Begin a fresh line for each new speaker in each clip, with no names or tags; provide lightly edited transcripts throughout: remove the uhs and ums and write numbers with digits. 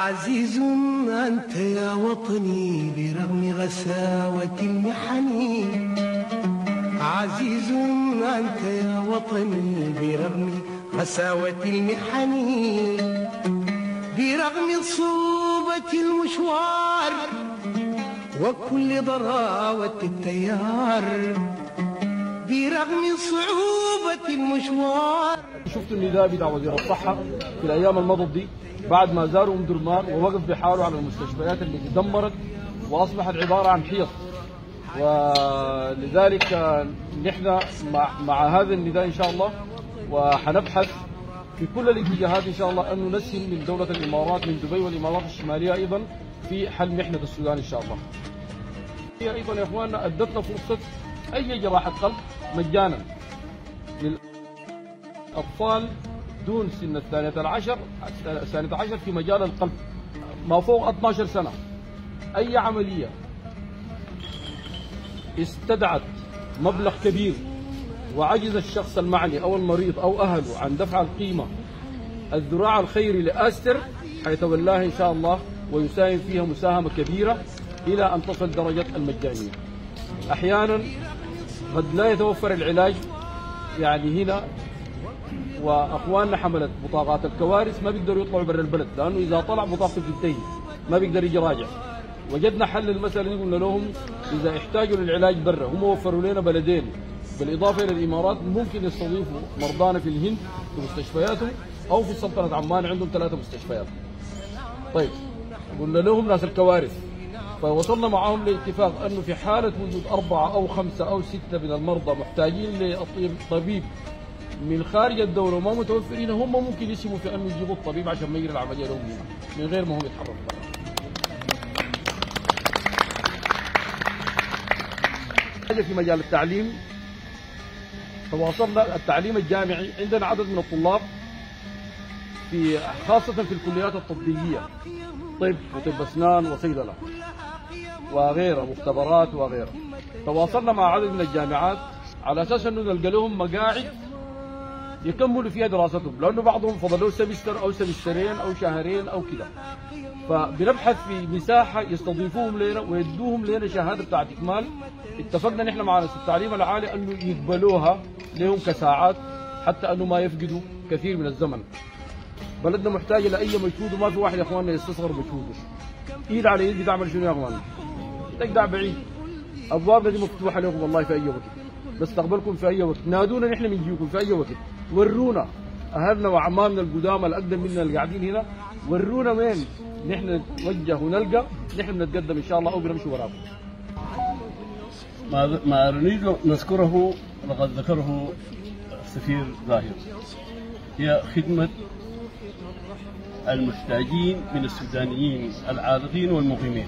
عزيز أنت يا وطني برغم غساوة المحن، عزيز أنت يا وطني برغم غساوة المحن، برغم صعوبة المشوار وكل ضراوة التيار، برغم صعوبة المشوار.
شفت النداء بتاع وزير الصحة في الأيام المضت دي بعد ما زاروا أم درمان ووقف بحاله على المستشفيات اللي تدمرت وأصبحت عبارة عن حيط. ولذلك نحن مع هذا النداء إن شاء الله، وحنبحث في كل الاتجاهات إن شاء الله أن نسهم من دولة الإمارات من دبي والإمارات الشمالية أيضا في حل محنة السودان إن شاء الله. هي أيضا يا إخواننا أدتنا فرصة أي جراحة قلب مجانا للأطفال دون سن الثانية عشر في مجال القلب ما فوق 12 سنة. أي عملية استدعت مبلغ كبير وعجز الشخص المعني أو المريض أو أهله عن دفع القيمة، الذراع الخيري لآستر حيتولاها إن شاء الله ويساهم فيها مساهمة كبيرة إلى أن تصل درجة المجانية. أحيانا قد لا يتوفر العلاج يعني هنا، وأخواننا حملت بطاقات الكوارث ما بيقدروا يطلعوا برا البلد، لأنه إذا طلع بطاقته بتنتهي ما بيقدر يجي راجع. وجدنا حل للمسألة دي، قلنا لهم إذا احتاجوا للعلاج برا هم وفروا لنا بلدين بالإضافة إلى الإمارات ممكن يستضيفوا مرضانا في الهند في مستشفياتهم أو في سلطنة عمان عندهم 3 مستشفيات. طيب قلنا لهم ناس الكوارث، فوصلنا معهم لاتفاق أنه في حالة وجود 4 أو 5 أو 6 من المرضى محتاجين لطبيب من خارج الدولة وما متوفرين، هم ممكن يسموا في أنه يجيبوا الطبيب عشان ما يجري العملية لهم هنا من غير ما هم يتحركوا. في مجال التعليم تواصلنا التعليم الجامعي، عندنا عدد من الطلاب في خاصة في الكليات التطبيقية، طب وطب أسنان وصيدلة وغيرها، مختبرات وغيرها. تواصلنا مع عدد من الجامعات على أساس أنه نلقى لهم مقاعد يكملوا فيها دراستهم، لأنه بعضهم فضلوا سمستر أو سمسترين أو شهرين أو كده. فبنبحث في مساحة يستضيفوهم لنا ويدوهم لنا شهادة بتاعت إكمال. اتفقنا نحن مع ناس التعليم العالي أنه يقبلوها لهم كساعات حتى أنه ما يفقدوا كثير من الزمن. بلدنا محتاج إلى أي مجهود، وما في واحد يا إخواننا يستصغر مجهوده. إيد على إيد بتعمل شنو يا إخواننا؟ تقدع بعيد. أبوابنا دي مفتوحة لكم والله في أي وقت، نستقبلكم في أي وقت، نادونا نحن بنجيكم في أي وقت. ورونا أهلنا وعمامنا القدامى الأقدم منا اللي قاعدين هنا، ورونا وين نحن نتوجه ونلقى، نحن بنتقدم إن شاء الله أو بنمشي وراكم.
ما نريد نذكره لقد ذكره السفير ظاهر، هي خدمة المحتاجين من السودانيين العارضين والمقيمين،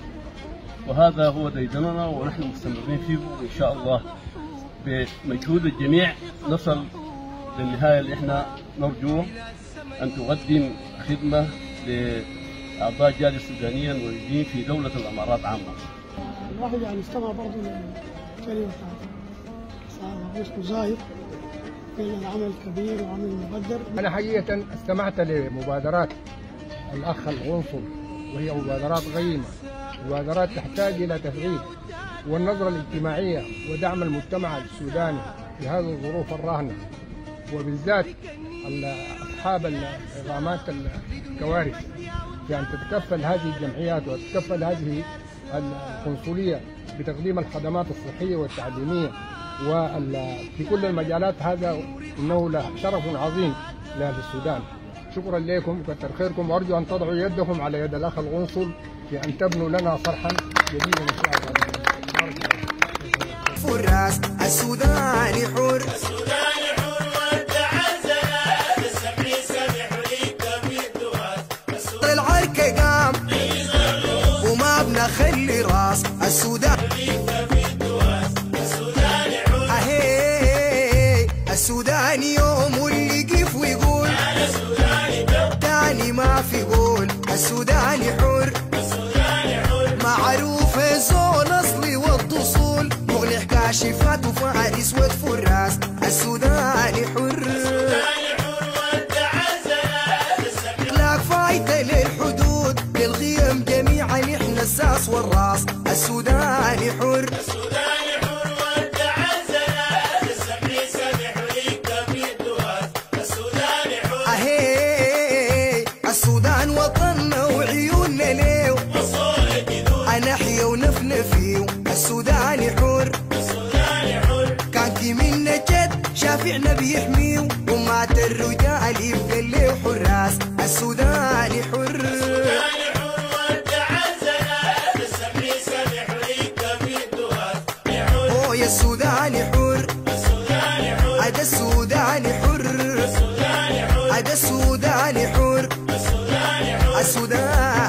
وهذا هو ديدننا ونحن مستمرين فيه، وإن شاء الله بمجهود الجميع نصل للنهاية اللي احنا نرجوه، أن تقدم خدمة لأعضاء الجالية السودانية الموجودين في دولة الإمارات عامة.
الواحد يعني استمع برضه للكلمة بتاعت اسمه زاهر، كان عمل كبير وعمل مقدر.
أنا حقيقة استمعت لمبادرات الأخ الغنصل، وهي مبادرات غيمة، مبادرات تحتاج إلى تفعيل والنظرة الاجتماعية ودعم المجتمع السوداني في هذه الظروف الراهنة، وبالذات أصحاب الإقامات الكوارث، في أن تتكفل هذه الجمعيات وتتكفل هذه القنصلية بتقديم الخدمات الصحية والتعليمية وفي كل المجالات. هذا إنه له شرف عظيم لأهل السودان. شكرا لكم وكثر خيركم، وأرجو أن تضعوا يدكم على يد الأخ القنصل في أن تبنوا لنا صرحا جديدا إن شاء الله.
فراس السوداني حر، وانت عزنا بالسمع سمح ليك بالدواس. العركة قام وما بنخلي راس السودان، اهي السوداني يوم واللي يقف ويقول انا سوداني، تاني ما في قول. السوداني حر، معروف الزول اصلي والتصول، مغلق كاشفات وفارس وفراس. السوداني حر، وانت عزنا بالسمع، لا فايته للحدود الراس والراس السوداني حر السودان وطننا وعيوننا ليه نحيا ونفنفيه السوداني حر كان في منا جد شافعنا بيحميه ومات الرجال يبقى له حراس السوداني حر يا السوداني حر هذا السوداني حر هذا السوداني حر السودان